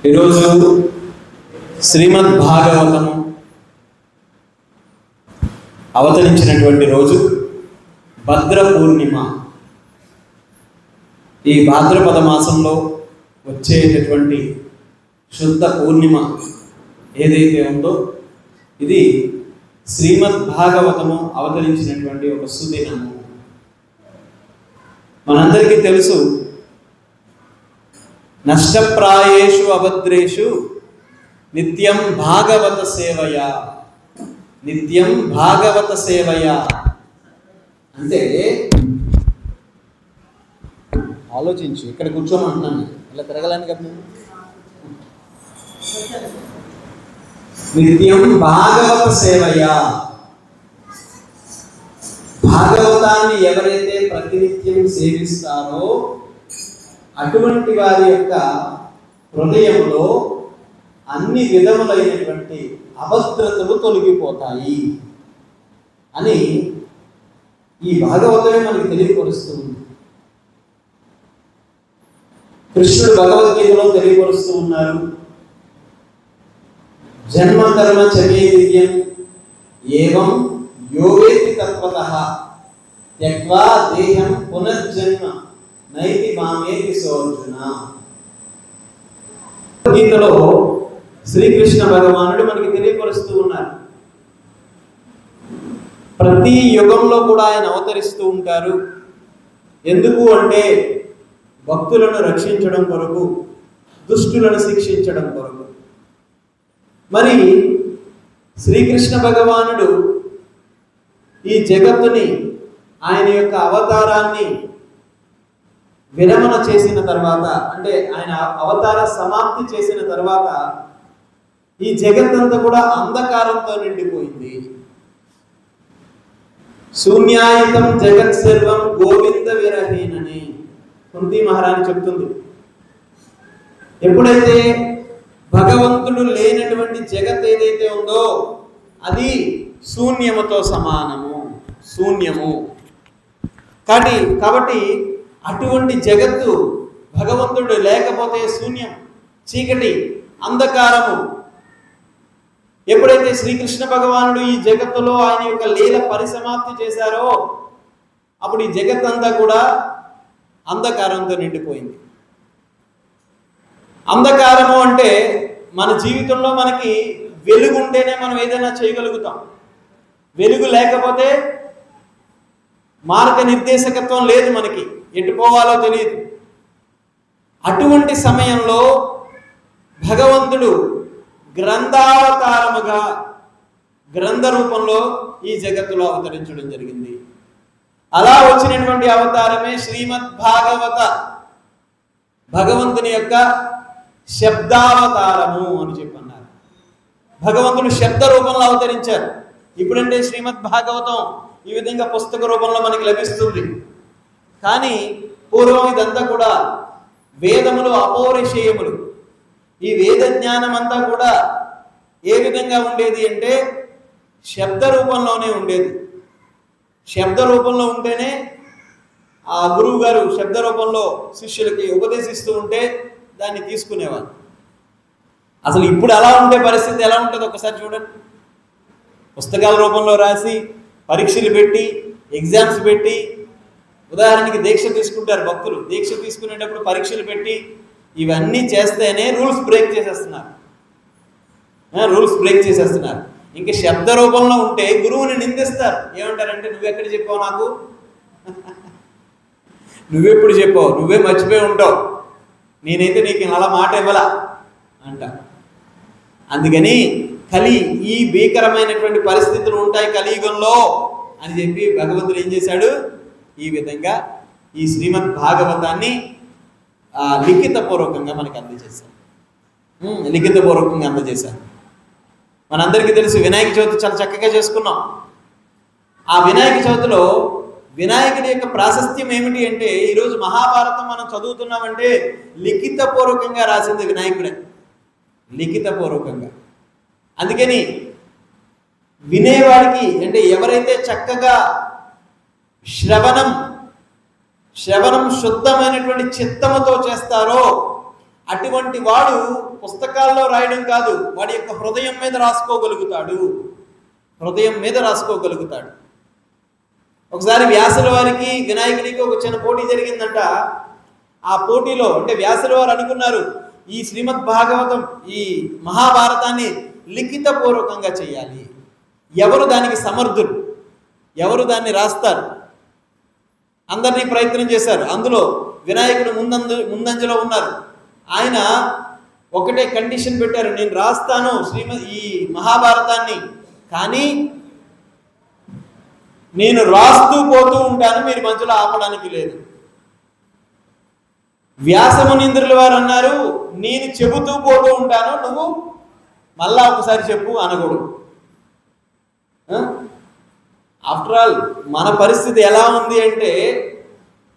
ఈరోజు శ్రీమద్ భాగవతము అవతరించినటువంటి రోజు భద్ర పూర్ణిమ. ఈ భాద్రపద మాసంలో వచ్చేటటువంటి శుద్ధ పూర్ణిమ ఏదైతే ఉందో ఇది శ్రీమద్ భాగవతము అవతరించినటువంటి ఒక సుదినము. మనందరికీ తెలుసు, నష్టప్రాయేషు అభద్రేషు నిత్యం భాగవత సేవయా, నిత్యం భాగవత సేవయా అంటే ఆలోచించు. ఇక్కడ కూర్చోమంటున్నాను, ఇలా తిరగలేను కదా. నిత్యం భాగవత సేవయా, భాగవతాన్ని ఎవరైతే ప్రతినిత్యం సేవిస్తారో అటువంటి వారి యొక్క హృదయంలో అన్ని విధములైనటువంటి అభద్రతలు తొలగిపోతాయి అని ఈ భాగవతమే మనకి తెలియపరుస్తుంది. కృష్ణుడు భగవద్గీతలో తెలియపరుస్తూ ఉన్నారు, జన్మ కర్మ చమే దివ్యం ఏవం యోగేతి తత్వతః త్యక్వా దేహం పునర్జన్మ నైతి మామేతి సోర్జున. గీతలో శ్రీకృష్ణ భగవానుడు మనకి తెలియపరుస్తూ ఉన్నారు, ప్రతి యుగంలో కూడా ఆయన అవతరిస్తూ ఉంటారు. ఎందుకు అంటే భక్తులను రక్షించడం కొరకు, దుష్టులను శిక్షించడం కొరకు. మరి శ్రీకృష్ణ భగవానుడు ఈ జగత్తుని, ఆయన యొక్క అవతారాన్ని విరమణ చేసిన తర్వాత, అంటే ఆయన అవతార సమాప్తి చేసిన తర్వాత ఈ జగత్తంతా కూడా అంధకారంతో నిండిపోయింది. శూన్యాయుతం జగత్ సర్వం గోవింద విరహీనని కుంతి మహారాణి చెప్తుంది. ఎప్పుడైతే భగవంతుడు లేనటువంటి జగత్ ఏదైతే ఉందో అది శూన్యముతో సమానము, శూన్యము. కాబట్టి అటువంటి జగత్తు భగవంతుడు లేకపోతే శూన్యం, చీకటి, అంధకారము. ఎప్పుడైతే శ్రీకృష్ణ భగవానుడు ఈ జగత్తులో ఆయన యొక్క లీల పరిసమాప్తి చేశారో అప్పుడు ఈ జగత్ అంతా కూడా అంధకారంతో నిండిపోయింది. అంధకారము అంటే మన జీవితంలో మనకి వెలుగు ఉంటేనే మనం ఏదైనా చేయగలుగుతాం. వెలుగు లేకపోతే మార్గ నిర్దేశకత్వం లేదు, మనకి ఎటు పోవాలో తెలియదు. అటువంటి సమయంలో భగవంతుడు గ్రంథావతారముగా గ్రంథ రూపంలో ఈ జగత్తులో అవతరించడం జరిగింది. అలా వచ్చినటువంటి అవతారమే శ్రీమద్ భాగవత, భగవంతుని యొక్క శబ్దావతారము అని చెప్పన్నారు. భగవంతుడు శబ్ద రూపంలో అవతరించారు. ఇప్పుడంటే శ్రీమద్ భాగవతం ఈ విధంగా పుస్తక రూపంలో మనకి లభిస్తుంది. కానీ పూర్వం ఇదంతా కూడా వేదములు, అపౌరుషేయములు. ఈ వేద జ్ఞానం అంతా కూడా ఏ విధంగా ఉండేది అంటే శబ్ద రూపంలోనే ఉండేది. శబ్ద రూపంలో ఉంటేనే ఆ గురువు గారు శబ్ద రూపంలో శిష్యులకి ఉపదేశిస్తూ ఉంటే దాన్ని తీసుకునేవారు. అసలు ఇప్పుడు అలా ఉండే పరిస్థితి ఎలా ఉంటుందో ఒకసారి చూడండి. పుస్తకాల రూపంలో రాసి, పరీక్షలు పెట్టి, ఎగ్జామ్స్ పెట్టి, ఉదాహరణకి దీక్ష తీసుకుంటారు భక్తులు. దీక్ష తీసుకునేటప్పుడు పరీక్షలు పెట్టి ఇవన్నీ చేస్తేనే రూల్స్ బ్రేక్ చేసేస్తున్నారు. ఇంకా శబ్ద రూపంలో ఉంటే గురువుని నిందిస్తారు. ఏమంటారంటే, నువ్వెక్కడ చెప్పావు, నాకు నువ్వెప్పుడు చెప్పావు, నువ్వే మర్చిపోయి ఉంటావు, నేనైతే నీకు అలా మాట ఇవ్వలా అంట. అందుకని ఈ భీకరమైనటువంటి పరిస్థితులు ఉంటాయి కలియుగంలో అని చెప్పి భగవంతుడు ఏం చేశాడు, ఈ విధంగా ఈ శ్రీమద్ భాగవతాన్ని లిఖితపూర్వకంగా మనకి అందజేశారు. మనందరికీ తెలుసు, వినాయక చవితి చాలా చక్కగా చేసుకున్నాం. ఆ వినాయక చవితిలో వినాయకుడి యొక్క ప్రాశస్త్యం ఏమిటి అంటే, ఈరోజు మహాభారతం మనం చదువుతున్నామంటే లిఖితపూర్వకంగా రాసింది వినాయకుడే, లిఖితపూర్వకంగా. అందుకని వినేవాడికి, అంటే ఎవరైతే చక్కగా శ్రవణం శుద్ధమైనటువంటి చిత్తముతో చేస్తారో అటువంటి వాడు పుస్తకాల్లో రాయడం కాదు, వాడి యొక్క హృదయం మీద రాసుకోగలుగుతాడు. హృదయం మీద రాసుకోగలుగుతాడు. ఒకసారి వ్యాసుల వారికి వినాయకుడికి ఒక చిన్న పోటీ జరిగిందంట. ఆ పోటీలో అంటే వ్యాసుల వారు అనుకున్నారు ఈ శ్రీమద్ భాగవతం, ఈ మహాభారతాన్ని లిఖితపూర్వకంగా చేయాలి. ఎవరు దానికి సమర్థులు, ఎవరు దాన్ని రాస్తారు, అందరినీ ప్రయత్నం చేశారు. అందులో వినాయకుడు ముందంజలో ఉన్నారు. ఆయన ఒకటే కండిషన్ పెట్టారు, నేను రాస్తాను ఈ మహాభారతాన్ని, కానీ నేను రాస్తూ పోతూ ఉంటాను, మీరు మధ్యలో ఆపడానికి లేదు. వ్యాసమునీంద్రుల వారు అన్నారు, నేను చెబుతూ పోతూ ఉంటాను, నువ్వు మళ్ళా ఒకసారి చెప్పు అనకూడదు. ఆఫ్టర్ ఆల్ మన పరిస్థితి ఎలా ఉంది అంటే,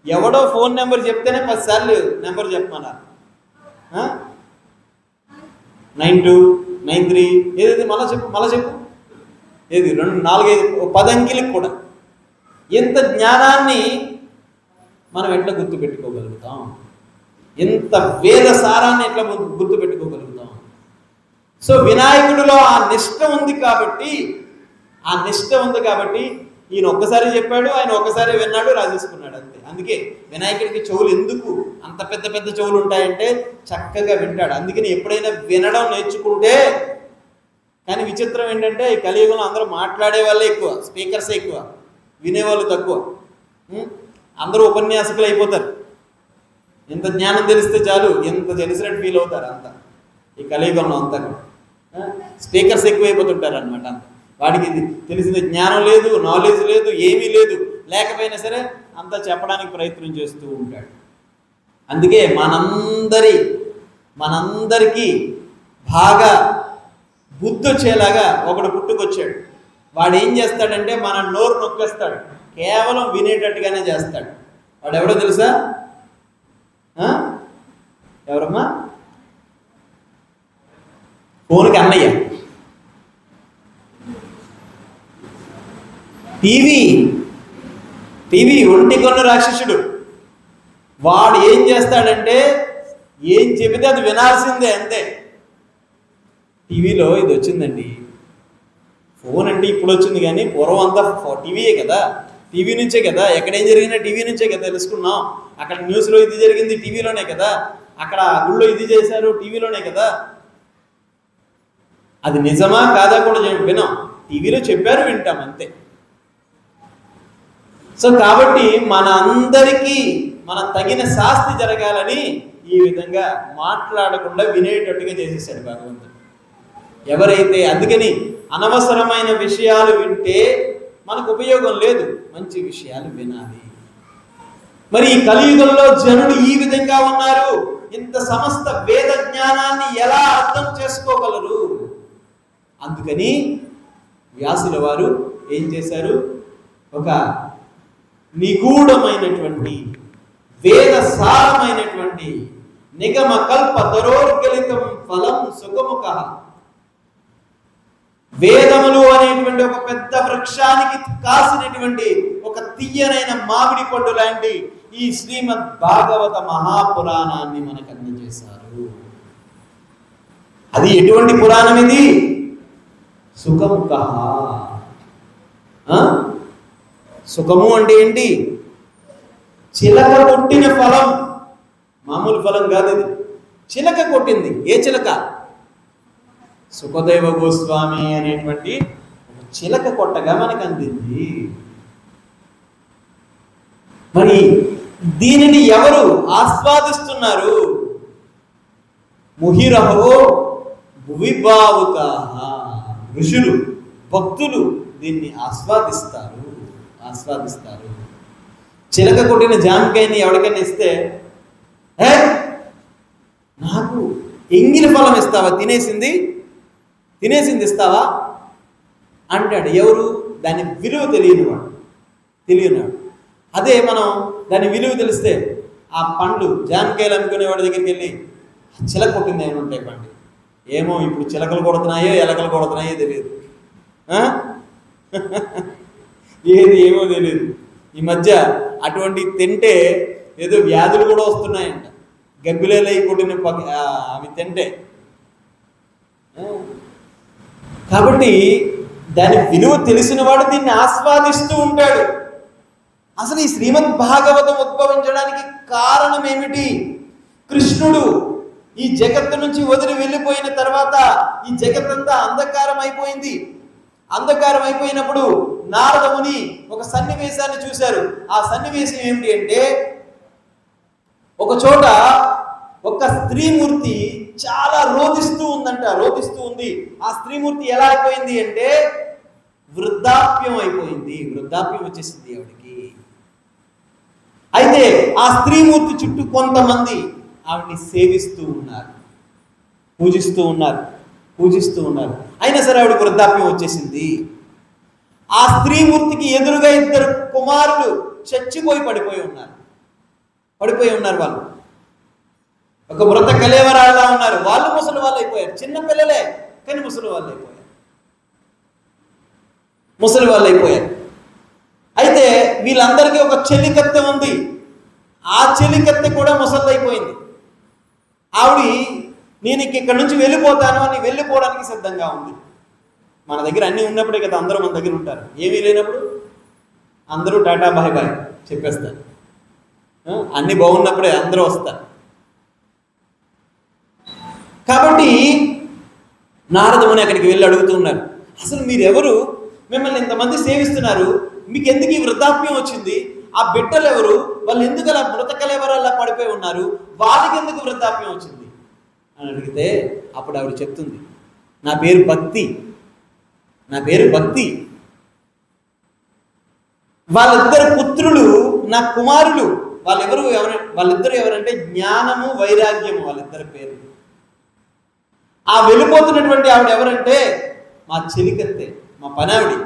ఎవడో ఫోన్ నెంబర్ చెప్తేనే 10 సార్లు నెంబర్ చెప్పమన్నారు. 9293 ఏది మళ్ళా చెప్పు ఏది 2 4 5 10 అంకెలకు కూడా. ఎంత జ్ఞానాన్ని మనం ఎట్లా గుర్తుపెట్టుకోగలుగుతాం, ఎంత వేద సారాన్ని ఎట్లా గుర్తుపెట్టుకోగలుగుతాం. సో వినాయకుడిలో ఆ నిష్ఠ ఉంది కాబట్టి ఈయన ఒక్కసారి చెప్పాడు, ఆయన ఒక్కసారి విన్నాడు, రాజేసుకున్నాడు అంతే. అందుకే వినాయకుడికి చెవులు ఎందుకు అంత పెద్ద పెద్ద చెవులు ఉంటాయంటే చక్కగా వింటాడు. అందుకని ఎప్పుడైనా వినడం నేర్చుకుంటే. కానీ విచిత్రం ఏంటంటే ఈ కలియుగంలో అందరూ మాట్లాడే వాళ్ళే ఎక్కువ, స్పీకర్సే ఎక్కువ, వినేవాళ్ళు తక్కువ. అందరూ ఉపన్యాసకులు అయిపోతారు. ఎంత జ్ఞానం తెలిస్తే చాలు, ఎంత తెలిసినట్టు ఫీల్ అవుతారు అంతా ఈ కలియుగంలో. అంతా స్పీకర్స్ ఎక్కువైపోతుంటారు అనమాట. అంత వాడికి తెలిసిన జ్ఞానం లేదు, నాలెడ్జ్ లేదు, ఏమీ లేదు. లేకపోయినా సరే అంతా చెప్పడానికి ప్రయత్నం చేస్తూ ఉంటాడు. అందుకే మనందరికీ బాగా బుద్ధి వచ్చేలాగా ఒకడు పుట్టుకొచ్చాడు. వాడు ఏం చేస్తాడంటే మన నోరు నొక్కేస్తాడు, కేవలం వినేటట్టుగానే చేస్తాడు. వాడు ఎవడో తెలుసా? ఎవరమ్మా? ఫోన్కి అన్నయ్య. టీవీ ఒంటి కొన్న రాక్షసుడు. వాడు ఏం చేస్తాడంటే ఏం చెబితే అది వినాల్సిందే అంతే. టీవీలో ఇది వచ్చిందండి, ఫోన్ అంటే ఇప్పుడు వచ్చింది, కానీ పూర్వం అంతా టీవీయే కదా, టీవీ నుంచే కదా, ఎక్కడేం జరిగినా టీవీ నుంచే కదా తెలుసుకున్నాం. అక్కడ న్యూస్లో ఇది జరిగింది టీవీలోనే కదా, అక్కడ గుళ్ళో ఇది చేశారు టీవీలోనే కదా. అది నిజమా కాదా కూడా వినాం, టీవీలో చెప్పారు, వింటాం అంతే. సో కాబట్టి మనందరికీ మన తగిన శాస్తి జరగాలని ఈ విధంగా మాట్లాడకుండా వినేటట్టుగా చేసేసాడు భగవంతుడు. ఎవరైతే అందుకని అనవసరమైన విషయాలు వింటే మనకు ఉపయోగం లేదు, మంచి విషయాలు వినాలి. మరి ఈ కలియుగంలో జనులు ఈ విధంగా ఉన్నారు. ఇంత సమస్త వేద జ్ఞానాన్ని ఎలా అర్థం చేసుకోగలరు? అందుకని వ్యాసుల వారు ఏం చేశారు? ఒక నిగూఢమైనటువంటి వేద సారమైనటువంటి నిగమ కల్ప తరోర్గలితం ఫలం సుఖముఖ, వేదములు అనేటువంటి ఒక పెద్ద వృక్షానికి కాసినటువంటి ఒక తీయనైన మామిడి పండు లాంటి ఈ శ్రీమద్ భాగవత మహాపురాణాన్ని మనకు అందజేశారు. అది ఎటువంటి పురాణం? ఇది సుఖముఖ. సుఖము అంటే ఏంటి? చిలక కొట్టిన ఫలం, మామూలు ఫలం కాదు ఇది. చిలక కొట్టింది. ఏ చిలక? సుఖదేవ గోస్వామి అనేటువంటి చిలక కొట్టగా మనకు అందింది. మరి దీనిని ఎవరు ఆస్వాదిస్తున్నారు? ముహిరహో భువిభావుకా, ఋషులు, భక్తులు దీన్ని ఆస్వాదిస్తారు. చిలక కొట్టిన జామకాయని ఎవరికైనా ఇస్తే, నాకు ఎంగిలి ఫలం ఇస్తావా, తినేసింది ఇస్తావా అంటాడు. ఎవరు? దాని విలువ తెలియనివాడు. అదే మనం దాని విలువ తెలిస్తే ఆ పండ్లు జామకాయలు అమ్ముకునేవాడి దగ్గరికి వెళ్ళి చిలక కొట్టింది ఏమి ఉంటాయి పండు, ఏమో ఇప్పుడు చిలకలు కొడుతున్నాయో ఎలకలు కొడుతున్నాయో తెలియదు, ఏమో తెలియదు. ఈ మధ్య అటువంటి తింటే ఏదో వ్యాధులు కూడా వస్తున్నాయంట. గబ్బిలేలై కొట్టిన అవి తింటే. కాబట్టి దాని విలువ తెలిసిన వాడు దీన్ని ఆస్వాదిస్తూ ఉంటాడు. అసలు ఈ శ్రీమద్ భాగవతం ఉద్భవించడానికి కారణం ఏమిటి? కృష్ణుడు ఈ జగత్తు నుంచి వదిలి వెళ్ళిపోయిన తర్వాత ఈ జగత్తంతా అంధకారం అయిపోయింది. అంధకారం అయిపోయినప్పుడు నారద ముని ఒక సన్నివేశాన్ని చూశారు. ఆ సన్నివేశం ఏమిటి అంటే, ఒక చోట ఒక స్త్రీమూర్తి చాలా రోధిస్తూ ఉంది. ఆ స్త్రీమూర్తి ఎలా అయిపోయింది అంటే వృద్ధాప్యం అయిపోయింది. వృద్ధాప్యం వచ్చేసింది ఆవిడికి. అయితే ఆ స్త్రీమూర్తి చుట్టూ కొంతమంది ఆవిడ్ని సేవిస్తూ ఉన్నారు, పూజిస్తూ ఉన్నారు. అయినా సరే ఆవిడకి వృద్ధాప్యం వచ్చేసింది. ఆ స్త్రీమూర్తికి ఎదురుగా 2 కుమారులు చచ్చిపోయి పడిపోయి ఉన్నారు. వాళ్ళు ఒక మృత కలేవరాళ్ళ ఉన్నారు. వాళ్ళు ముసలి వాళ్ళు అయిపోయారు. చిన్న పిల్లలే కానీ ముసలి వాళ్ళు అయిపోయారు. అయితే వీళ్ళందరికీ ఒక చెలికత్తె ఉంది. ఆ చెలికత్తె కూడా ముసలిదైపోయింది. ఆవిడ నేను ఇక్కడి నుంచి వెళ్ళిపోతాను అని వెళ్ళిపోవడానికి సిద్ధంగా ఉంది. మన దగ్గర అన్నీ ఉన్నప్పుడే కదా అందరూ మన దగ్గర ఉంటారు. ఏమీ లేనప్పుడు అందరూ టాటా బాయ్ బాయ్ చెప్పేస్తారు. అన్నీ బాగున్నప్పుడే అందరూ వస్తారు. కాబట్టి నారద ముని అక్కడికి వెళ్ళి అడుగుతున్నారు, అసలు మీరెవరు? మిమ్మల్ని ఇంతమంది సేవిస్తున్నారు, మీకు ఎందుకు ఈ వృద్ధాప్యం వచ్చింది? ఆ బిడ్డలు ఎవరు? వాళ్ళు ఎందుకు అలా మృతకలేవరల్లా పడిపోయి ఉన్నారు? వాళ్ళకి ఎందుకు వృద్ధాప్యం వచ్చింది అని అడిగితే అప్పుడు ఆవిడ చెప్తుంది, నా పేరు భక్తి. వాళ్ళిద్దరు పుత్రులు నా కుమారులు. వాళ్ళిద్దరు ఎవరంటే జ్ఞానము, వైరాగ్యము వాళ్ళిద్దరి పేరు. ఆ వెళ్ళిపోతున్నటువంటి ఆవిడ ఎవరంటే మా చెలికత్తె, మా పనావిడి.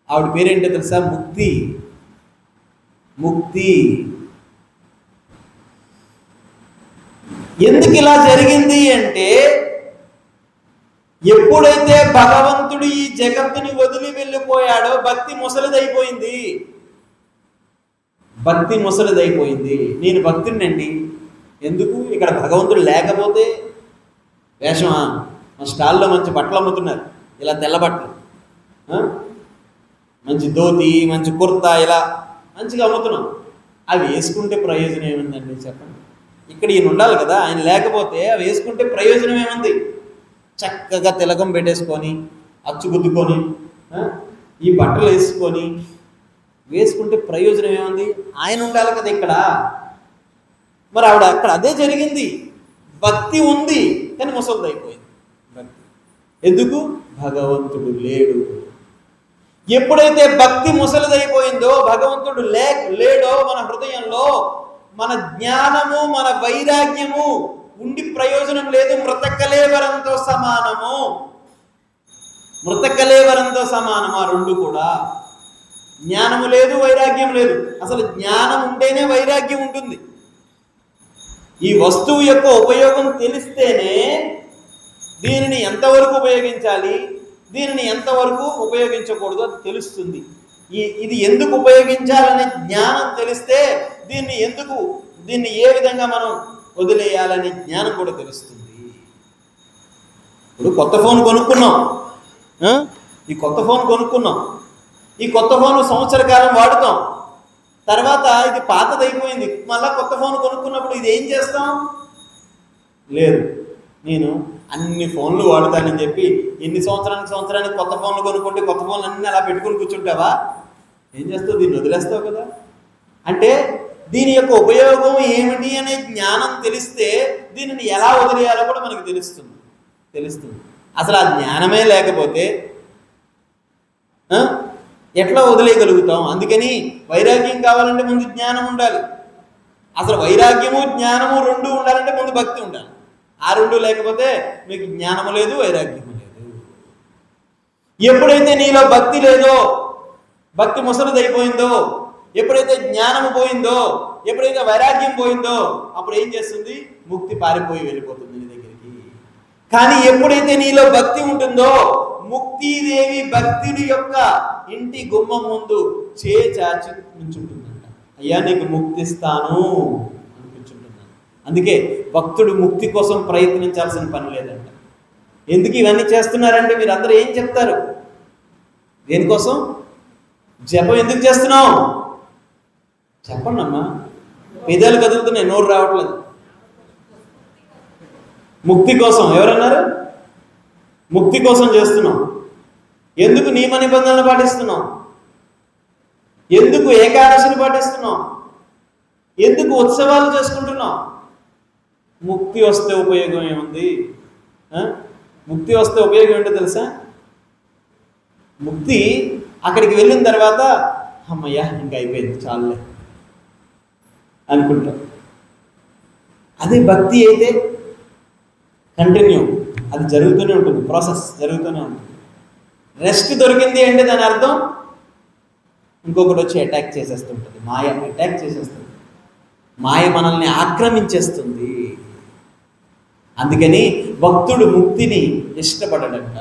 ఆవిడ పేరేంటో తెలుసా? ముక్తి. ఎందుకు ఇలా జరిగింది అంటే, ఎప్పుడైతే భగవంతుడు ఈ జగత్తుని వదిలి వెళ్ళిపోయాడో భక్తి ముసలిదైపోయింది. నేను భక్తుడినండి. ఎందుకు? ఇక్కడ భగవంతుడు లేకపోతే వేషమా? మా స్టాల్లో మంచి బట్టలు అమ్ముతున్నారు, ఇలా తెల్ల బట్టలు, మంచి ధోతి, మంచి కుర్తా, ఇలా మంచిగా అమ్ముతున్నాం. అవి వేసుకుంటే ప్రయోజనం ఏముందండి చెప్పండి? ఇక్కడ ఈయన ఉండాలి కదా, ఆయన లేకపోతే అవి వేసుకుంటే ప్రయోజనం ఏముంది? చక్కగా తిలకం పెట్టేసుకొని, అచ్చుగుద్దుకొని, ఈ బట్టలు వేసుకుంటే ప్రయోజనం ఏముంది? ఆయన ఉండాలి కదా ఇక్కడ. మరి ఆవిడ అక్కడ అదే జరిగింది. భక్తి ఉంది కానీ ముసలిదైపోయింది భక్తి. ఎందుకు? భగవంతుడు లేడు. ఎప్పుడైతే భక్తి ముసలిదైపోయిందో, భగవంతుడు లేడో మన హృదయంలో, మన జ్ఞానము, మన వైరాగ్యము ఉండి ప్రయోజనం లేదు. మృతకలేవరంతో సమానము ఆ రెండు కూడా. జ్ఞానము లేదు, వైరాగ్యం లేదు. అసలు జ్ఞానం ఉంటేనే వైరాగ్యం ఉంటుంది. ఈ వస్తువు యొక్క ఉపయోగం తెలిస్తేనే దీనిని ఎంతవరకు ఉపయోగించాలి, దీనిని ఎంతవరకు ఉపయోగించకూడదు అది తెలుస్తుంది. ఇది ఎందుకు ఉపయోగించాలనే జ్ఞానం తెలిస్తే దీన్ని ఏ విధంగా మనం వదిలేయాలనే జ్ఞానం కూడా తెలుస్తుంది. ఇప్పుడు కొత్త ఫోన్ కొనుక్కున్నాం. ఈ కొత్త ఫోన్ సంవత్సర కాలం వాడుతాం. తర్వాత ఇది పాతదైపోయింది, మళ్ళీ కొత్త ఫోన్ కొనుక్కున్నప్పుడు ఇది ఏం చేస్తాం? లేదు, నేను అన్ని ఫోన్లు వాడతానని చెప్పి సంవత్సరానికి కొత్త ఫోన్లు కొనుక్కుంటే కొత్త ఫోన్లు అన్నీ అలా పెట్టుకుని కూర్చుంటావా? ఏం చేస్తావు? దీన్ని వదిలేస్తావు కదా. అంటే దీని యొక్క ఉపయోగం ఏమిటి అనే జ్ఞానం తెలిస్తే దీనిని ఎలా వదిలేయాలో కూడా మనకు తెలుస్తుంది. అసలు ఆ జ్ఞానమే లేకపోతే ఎట్లా వదిలేయగలుగుతాం? అందుకని వైరాగ్యం కావాలంటే ముందు జ్ఞానం ఉండాలి. అసలు వైరాగ్యము, జ్ఞానము రెండు ఉండాలంటే ముందు భక్తి ఉండాలి. ఆ రెండు లేకపోతే మీకు జ్ఞానము లేదు, వైరాగ్యము లేదు. ఎప్పుడైతే నీలో భక్తి లేదో, భక్తి ముసలిదైపోయిందో, ఎప్పుడైతే జ్ఞానము పోయిందో, ఎప్పుడైతే వైరాగ్యం పోయిందో, అప్పుడు ఏం చేస్తుంది? ముక్తి పారిపోయి వెళ్ళిపోతుంది నీ దగ్గరికి. కానీ ఎప్పుడైతే నీలో భక్తి ఉంటుందో, ముక్తిదేవి భక్తుడి యొక్క ఇంటి గుమ్మం ముందు చాచి నుంచుంటుందంట. అయ్యా నీకు ముక్తిస్తాను అనిపించుంటున్నాను. అందుకే భక్తుడు ముక్తి కోసం ప్రయత్నించాల్సిన పని లేదంట. ఎందుకు ఇవన్నీ చేస్తున్నారంటే మీరు అందరూ ఏం చెప్తారు? దేనికోసం? జపం ఎందుకు చేస్తున్నావు చెప్పండి అమ్మా. పెదాలు కదులుతున్నాయి, నోరు రావట్లేదు. ముక్తి కోసం. ఎవరన్నారు? ముక్తి కోసం చేస్తున్నాం. ఎందుకు నియమ నిబంధనలు పాటిస్తున్నాం? ఎందుకు ఏకాదశిని పాటిస్తున్నాం? ఎందుకు ఉత్సవాలు చేసుకుంటున్నాం? ముక్తి వస్తే ఉపయోగం ఏముంది? ముక్తి వస్తే ఉపయోగం ఏంటో తెలుసా? ముక్తి అక్కడికి వెళ్ళిన తర్వాత అమ్మయ్యా ఇంకా అయిపోయింది చాలులే అనుకుంటాం. అదే భక్తి అయితే కంటిన్యూ, అది జరుగుతూనే ఉంటుంది, ప్రాసెస్ జరుగుతూనే ఉంటుంది. రెస్ట్ దొరికింది అంటే దాని అర్థం ఇంకొకటి వచ్చి అటాక్ చేసేస్తుంటుంది. మాయ అటాక్ చేసేస్తుంది, మాయ మనల్ని ఆక్రమించేస్తుంది. అందుకని భక్తుడు ముక్తిని ఇష్టపడడంట.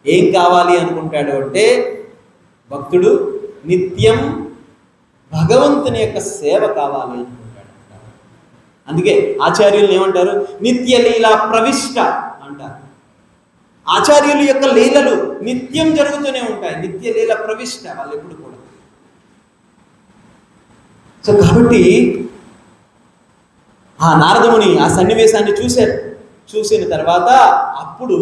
ఏం కావాలి అనుకుంటాడు అంటే భక్తుడు నిత్యం భగవంతుని యొక్క సేవ కావాలి అనుకుంటాడంట. అందుకే ఆచార్యులు ఏమంటారు? నిత్య లీలా ప్రవిష్ట అంటారు. ఆచార్యుల యొక్క లీలలు నిత్యం జరుగుతూనే ఉంటాయి. నిత్య లీల ప్రవిష్ట వాళ్ళు ఎప్పుడు కూడా. సో కాబట్టి ఆ నారదముని ఆ సన్నివేశాన్ని చూశారు. చూసిన తర్వాత అప్పుడు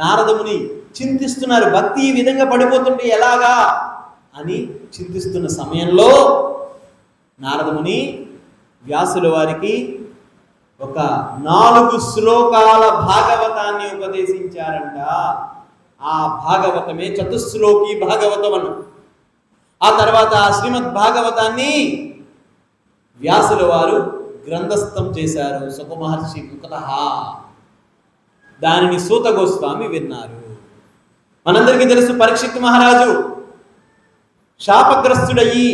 నారదముని చింతిస్తున్నారు. భక్తి ఈ విధంగా పడిపోతుంటే ఎలాగా అని చింతిస్తున్న సమయంలో నారదముని వ్యాసుల వారికి ఒక 4 శ్లోకాల భాగవతాన్ని ఉపదేశించారంట. ఆ భాగవతమే చతుశ్లోకి భాగవతం అన్న. ఆ తర్వాత ఆ శ్రీమద్ భాగవతాన్ని వ్యాసుల వారు గ్రంథస్థం చేశారు శుక మహర్షి ముఖతః. దానిని సూత గోస్వామి విన్నారు. మనందరికీ తెలుసు పరీక్షిత్ మహారాజు శాపగ్రస్తుడయ్యి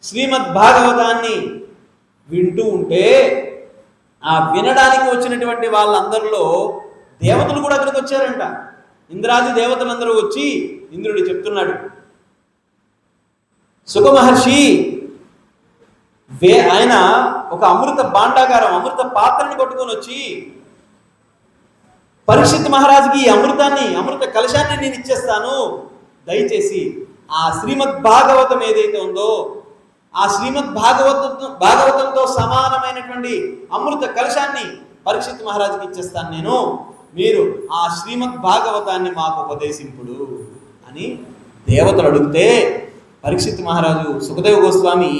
శ్రీమద్ భాగవతాన్ని వింటూ ఉంటే ఆ వినడానికి వచ్చినటువంటి వాళ్ళందరిలో దేవతలు కూడా అక్కడికి వచ్చారంట. ఇంద్రాది దేవతలందరూ వచ్చి ఇంద్రుడు చెప్తున్నాడు, శుక మహర్షి ఆయన ఒక అమృత భాండాగారం, అమృత పాత్రని కొట్టుకొని వచ్చి పరీక్షిత్ మహారాజుకి ఈ అమృత కలశాన్ని నేను ఇచ్చేస్తాను, దయచేసి ఆ శ్రీమద్ భాగవతం ఏదైతే ఉందో ఆ శ్రీమద్ భాగవతంతో సమానమైనటువంటి అమృత కలశాన్ని పరీక్షిత్ మహారాజుకి ఇచ్చేస్తాను నేను, మీరు ఆ శ్రీమద్ భాగవతాన్ని మాకు ఉపదేశింపుడు అని దేవతలు అడిగితే పరీక్షిత్ మహారాజు సుఖదేవ గోస్వామి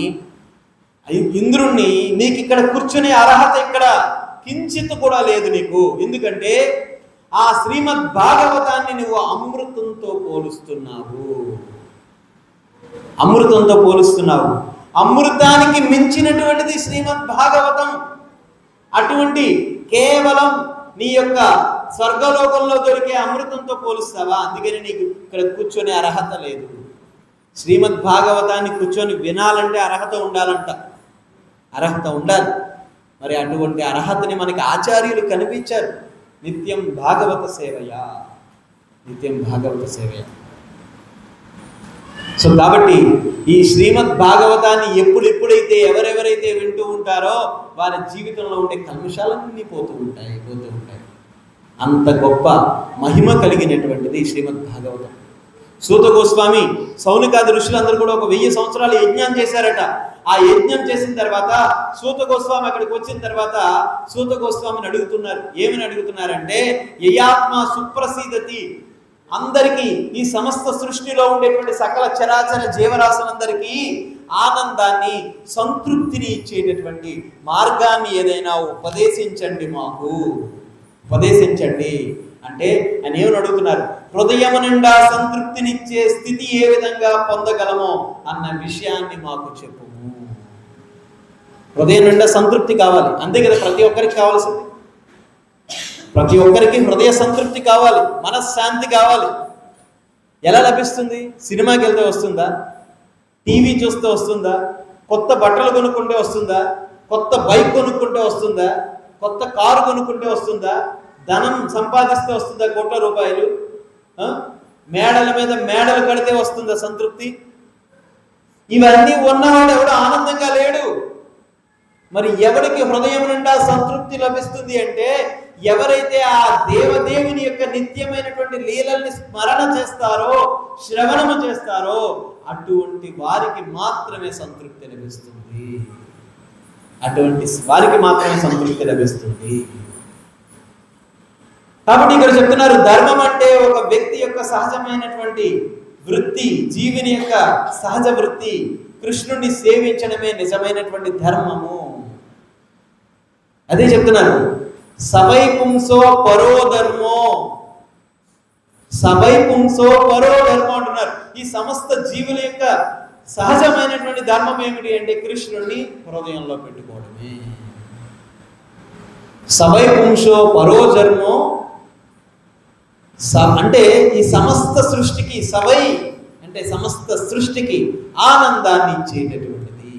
ఇంద్రుణ్ణి, నీకు ఇక్కడ కూర్చునే అర్హత ఇక్కడ కించిత్ కూడా లేదు నీకు. ఎందుకంటే ఆ శ్రీమద్ భాగవతాన్ని నువ్వు అమృతంతో పోలుస్తున్నావు. అమృతంతో పోలుస్తున్నావు. అమృతానికి మించినటువంటిది శ్రీమద్ భాగవతం. అటువంటి కేవలం నీ యొక్క స్వర్గలోకంలో దొరికే అమృతంతో పోలుస్తావా? అందుకని నీకు ఇక్కడ కూర్చొని అర్హత లేదు. శ్రీమద్ భాగవతాన్ని కూర్చొని వినాలంటే అర్హత ఉండాలంట. అర్హత ఉండాలి. మరి అటువంటి అర్హతని మనకి ఆచార్యులు కనిపించారు. నిత్యం భాగవత సేవయా, నిత్యం భాగవత సేవయా. సో కాబట్టి ఈ శ్రీమద్ భాగవతాన్ని ఎప్పుడైతే ఎవరెవరైతే వింటూ ఉంటారో వారి జీవితంలో ఉండే కల్మషాలన్నీ పోతూ ఉంటాయి. అంత గొప్ప మహిమ కలిగినటువంటిది శ్రీమద్ భాగవతం. సూత గోస్వామి, సౌనికాది ఋషులందరూ కూడా ఒక 1000 సంవత్సరాలు యజ్ఞం చేశారట. ఆ యజ్ఞం చేసిన తర్వాత సూత గోస్వామి అక్కడికి వచ్చిన తర్వాత సూత గోస్వామిని అడుగుతున్నారు. ఏమని అడుగుతున్నారంటే, యయాత్మ సుప్రసీదతి, అందరికీ ఈ సమస్త సృష్టిలో ఉండేటువంటి సకల చరాచర జీవరాశులందరికీ ఆనందాన్ని సంతృప్తిని ఇచ్చేటటువంటి మార్గాన్ని ఏదైనా ఉపదేశించండి, మాకు ఉపదేశించండి అంటే ఆయన ఏమని అడుగుతున్నారు? హృదయం నిండా సంతృప్తినిచ్చే స్థితి ఏ విధంగా పొందగలమో అన్న విషయాన్ని మాకు చెప్పుము. హృదయం నిండా సంతృప్తి కావాలి, అంతే కదా ప్రతి ఒక్కరికి కావాల్సింది. ప్రతి ఒక్కరికి హృదయ సంతృప్తి కావాలి, మనశ్శాంతి కావాలి. ఎలా లభిస్తుంది? సినిమాకి వెళ్తే వస్తుందా? టీవీ చూస్తే వస్తుందా? కొత్త బట్టలు కొనుక్కుంటే వస్తుందా? కొత్త బైక్ కొనుక్కుంటే వస్తుందా? కొత్త కారు కొనుక్కుంటే వస్తుందా? ధనం సంపాదిస్తే వస్తుందా? కోట్ల రూపాయలు మేడల మీద మేడలు కడితే వస్తుందా సంతృప్తి? ఇవన్నీ ఉన్నవాడు ఎవడు ఆనందంగా లేడు. మరి ఎవరికి హృదయం నిండా సంతృప్తి లభిస్తుంది అంటే ఎవరైతే ఆ దేవదేవుని యొక్క నిత్యమైనటువంటి లీలల్ని స్మరణ చేస్తారో, శ్రవణము చేస్తారో, అటువంటి వారికి మాత్రమే సంతృప్తి లభిస్తుంది. అటువంటి వారికి మాత్రమే సంతృప్తి లభిస్తుంది. కాబట్టి ఇక్కడ చెప్తున్నారు, ధర్మం అంటే ఒక వ్యక్తి యొక్క సహజమైనటువంటి వృత్తి, జీవిని యొక్క సహజ వృత్తి కృష్ణుడిని సేవించడమే నిజమైనటువంటి ధర్మము. అదే చెప్తున్నారు, సవై పుంసో పరో ధర్మో, సవై పుంసో పరో ధర్మం అంటున్నారు. ఈ సమస్త జీవుల యొక్క సహజమైనటువంటి ధర్మం ఏమిటి అంటే కృష్ణుడిని హృదయంలో పెట్టుకోవడమే. సవై పుంసో పరో ధర్మో అంటే ఈ సమస్త సృష్టికి, సవై అంటే సమస్త సృష్టికి ఆనందాన్ని ఇచ్చేటటువంటిది.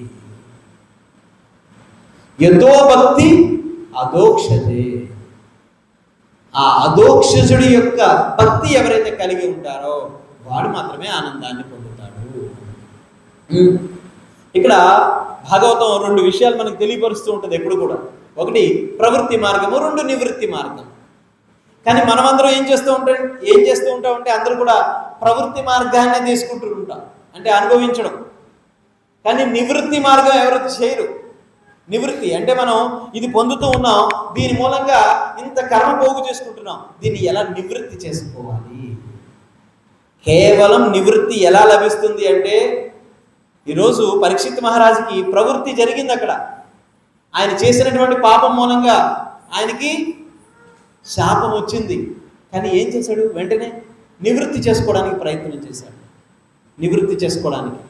యతో భక్తి అదోక్షజే, ఆ అదోక్షజుడి యొక్క భక్తి ఎవరైతే కలిగి ఉంటారో వాడు మాత్రమే ఆనందాన్ని పొందుతాడు. ఇక్కడ భాగవతం రెండు విషయాలు మనకు తెలియపరుస్తూ ఉంటుంది ఎప్పుడు కూడా. ఒకటి ప్రవృత్తి మార్గము, రెండు నివృత్తి మార్గం. కానీ మనమందరం ఏం చేస్తూ ఉంటాం అంటే అందరూ కూడా ప్రవృత్తి మార్గాన్ని తీసుకుంటూ ఉంటాం, అంటే అనుభవించడం. కానీ నివృత్తి మార్గం ఎవరైతే చేయరు. నివృత్తి అంటే మనం ఇది పొందుతూ ఉన్నాం, దీని మూలంగా ఇంత కర్మ పోగు చేసుకుంటున్నాం, దీన్ని ఎలా నివృత్తి చేసుకోవాలి. కేవలం నివృత్తి ఎలా లభిస్తుంది అంటే, ఈరోజు పరీక్షిత్ మహారాజుకి ప్రవృత్తి జరిగింది. అక్కడ ఆయన చేసినటువంటి పాపం మూలంగా ఆయనకి శాపం వచ్చింది. కానీ ఏం చేశాడు? వెంటనే నివృత్తి చేసుకోవడానికి ప్రయత్నం చేశాడు, నివృత్తి చేసుకోవడానికి.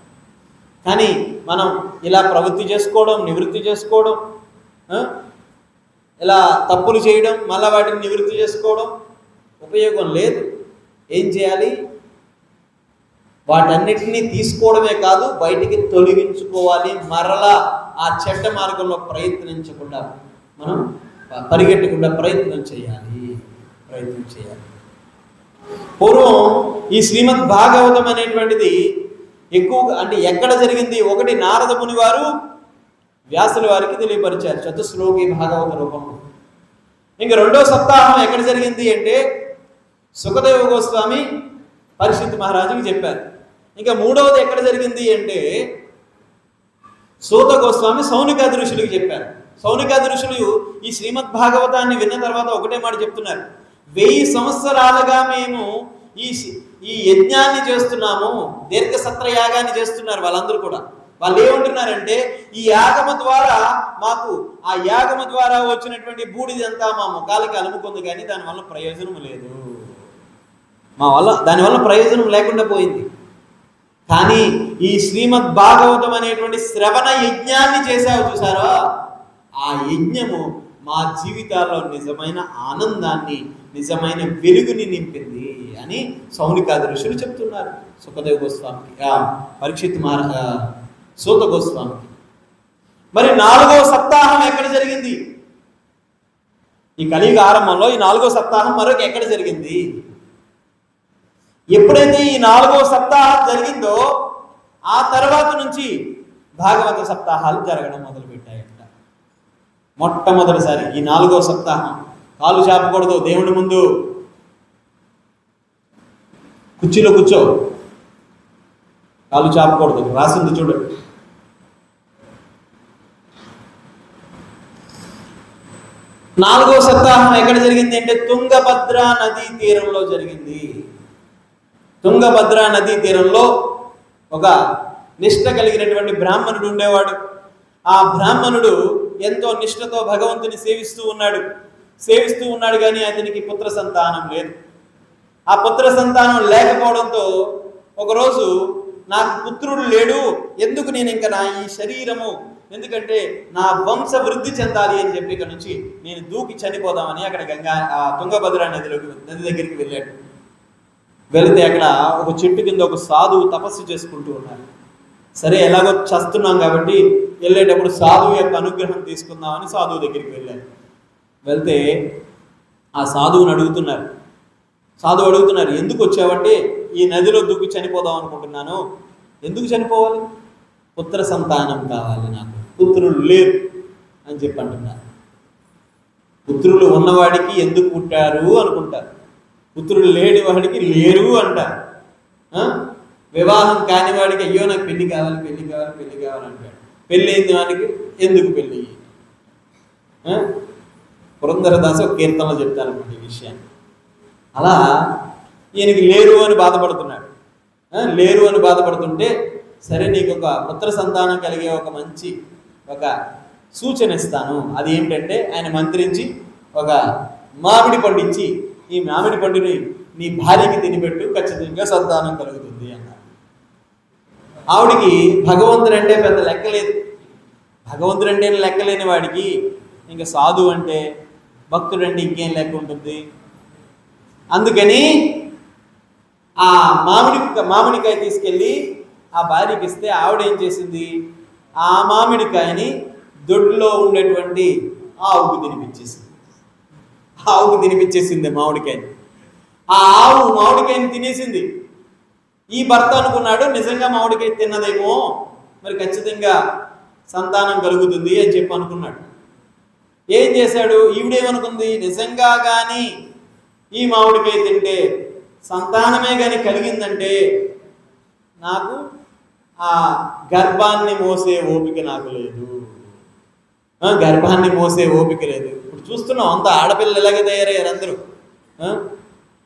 కానీ మనం ఇలా ప్రవృత్తి చేసుకోవడం, నివృత్తి చేసుకోవడం, ఇలా తప్పులు చేయడం, మళ్ళీ వాటిని నివృత్తి చేసుకోవడం ఉపయోగం లేదు. ఏం చేయాలి? వాటన్నిటినీ తీసుకోవడమే కాదు, బయటికి తొలగించుకోవాలి. మరలా ఆ చెడ్డ మార్గంలో ప్రయత్నించకుండా, మనం పరిగెట్టకుండా ప్రయత్నం చేయాలి. పూర్వం ఈ శ్రీమద్ భాగవతం అనేటువంటిది ఎక్కువగా అంటే ఎక్కడ జరిగింది? ఒకటి నారద ముని వారు వ్యాసుల వారికి తెలియపరిచారు చతుశ్లోకి భాగవత రూపంలో. ఇంకా రెండో సప్తాహం ఎక్కడ జరిగింది అంటే సుఖదేవ గోస్వామి పరీక్షిత్ మహారాజుకి చెప్పారు. ఇంకా మూడవది ఎక్కడ జరిగింది అంటే సూత గోస్వామి సౌనికాది ఋషులకు చెప్పారు. సౌనికాది ఋషులు ఈ శ్రీమద్ భాగవతాన్ని విన్న తర్వాత ఒకటే మాట చెప్తున్నారు, 1000 సంవత్సరాలుగా మేము ఈ యజ్ఞాన్ని చేస్తున్నాము, దీర్ఘ సత్ర యాగాన్ని చేస్తున్నారు వాళ్ళందరూ కూడా. వాళ్ళు ఏమంటున్నారంటే, ఈ యాగము ద్వారా మాకు ఆ యాగము ద్వారా వచ్చినటువంటి బూడిదంతా మా ముఖాలకి అలుముకుంది, కానీ దానివల్ల ప్రయోజనం లేదు, దానివల్ల ప్రయోజనం లేకుండా పోయింది. కానీ ఈ శ్రీమద్ భాగవతం అనేటువంటి శ్రవణ యజ్ఞాన్ని చేసావు చూసారా, ఆ యజ్ఞము మా జీవితాల్లో నిజమైన ఆనందాన్ని, నిజమైన వెలుగుని నింపింది అని సౌనికాది ఋషులు చెప్తున్నారు సుఖదేవ గోస్వామికి, పరీక్షిత్ సూత గోస్వామికి. మరి 4వ సప్తాహం ఎక్కడ జరిగింది? ఈ కలియుగ ఆరంభంలో ఈ 4వ సప్తాహం మరొక ఎక్కడ జరిగింది? ఎప్పుడైతే ఈ 4వ సప్తాహం జరిగిందో ఆ తర్వాత నుంచి భాగవత సప్తాహాలు జరగడం మొదలుపెట్టాయంట. మొట్టమొదటిసారి ఈ 4వ సప్తాహం. కాలు చాపకూడదు దేవుడి ముందు, కుర్చీలో కూర్చో, కాలు చాపకూడదు, రాసింది చూడండి. నాలుగో సప్తాహం ఎక్కడ జరిగింది అంటే తుంగభద్ర నదీ తీరంలో జరిగింది. తుంగభద్ర నదీ తీరంలో ఒక నిష్ఠ కలిగినటువంటి బ్రాహ్మణుడు ఉండేవాడు. ఆ బ్రాహ్మణుడు ఎంతో నిష్ఠతో భగవంతుని సేవిస్తూ ఉన్నాడు కానీ అతనికి పుత్ర సంతానం లేదు. ఆ పుత్ర సంతానం లేకపోవడంతో ఒకరోజు నాకు పుత్రుడు లేడు, ఎందుకు నేను ఇంకా నా ఈ శరీరము, ఎందుకంటే నా వంశ వృద్ధి చెందాలి అని చెప్పి ఇక్కడ నుంచి నేను దూకి చనిపోదామని అక్కడ తుంగభద్ర నది దగ్గరికి వెళ్ళాడు. వెళితే అక్కడ ఒక చెట్టు కింద ఒక సాధువు తపస్సు చేసుకుంటూ ఉన్నారు. సరే ఎలాగో చస్తున్నాం కాబట్టి వెళ్ళేటప్పుడు సాధువు యొక్క అనుగ్రహం తీసుకుందామని సాధువు దగ్గరికి వెళ్ళారు. వెళ్తే ఆ సాధువుని అడుగుతున్నారు, ఎందుకు వచ్చావంటే ఈ నదిలో దూకి చనిపోదాం అనుకుంటున్నాను. ఎందుకు చనిపోవాలి? పుత్ర సంతానం కావాలి, నాకు పుత్రులు లేరు. అని చెప్పి అంటున్నారు. పుత్రులు ఉన్నవాడికి ఎందుకు పుట్టారు అనుకుంటారు, పుత్రులు లేని వాడికి లేరు అంటారు. వివాహం కాని వాడికి అయ్యో నాకు పెళ్లి కావాలి పెళ్లి కావాలి పెళ్లి కావాలంటాడు. పెళ్ళి అయింది వాడికి ఎందుకు పెళ్ళి? పురంధరదాసు ఒక కీర్తనలో చెప్తారన్నమాట ఈ విషయాన్ని. అలా ఈయనకి లేరు అని బాధపడుతున్నాడు. లేరు అని బాధపడుతుంటే సరే నీకు ఒక పుత్ర సంతానం కలిగే ఒక మంచి ఒక సూచన ఇస్తాను. అది ఏమిటంటే ఆయన మంత్రించి ఒక మామిడి పండు ఇచ్చి ఈ మామిడి పండుని నీ భార్యకి తినిపెట్టు, ఖచ్చితంగా సంతానం కలుగుతుంది అన్నారు. ఆవిడికి భగవంతుడు అంటే పెద్ద లెక్కలేదు. భగవంతుడు అంటే లెక్కలేని వాడికి ఇంకా సాధు అంటే భక్తుడు అంటే ఇంకేం లెక్క ఉంటుంది. అందుకని ఆ మామిడికాయ తీసుకెళ్ళి ఆ భార్యకి ఇస్తే ఆవిడ ఏం చేసింది, ఆ మామిడికాయని దొడ్లో ఉండేటువంటి ఆవుకు తినిపించేసింది మామిడికాయని. ఆ ఆవు మామిడికాయని తినేసింది. ఈ భర్త అనుకున్నాడు నిజంగా మామిడికాయ తిన్నదేమో, మరి ఖచ్చితంగా సంతానం కలుగుతుంది అని చెప్పి అనుకున్నాడు. ఏం చేశాడు, ఈవిడేమనుకుంది, నిజంగా కానీ ఈ మామిడికాయ తింటే సంతానమే కానీ కలిగిందంటే నాకు ఆ గర్భాన్ని మోసే ఓపిక నాకు లేదు, గర్భాన్ని మోసే ఓపిక లేదు. ఇప్పుడు చూస్తున్నాం అంత ఆడపిల్లలు ఎలాగే తయారయ్యారు అందరూ.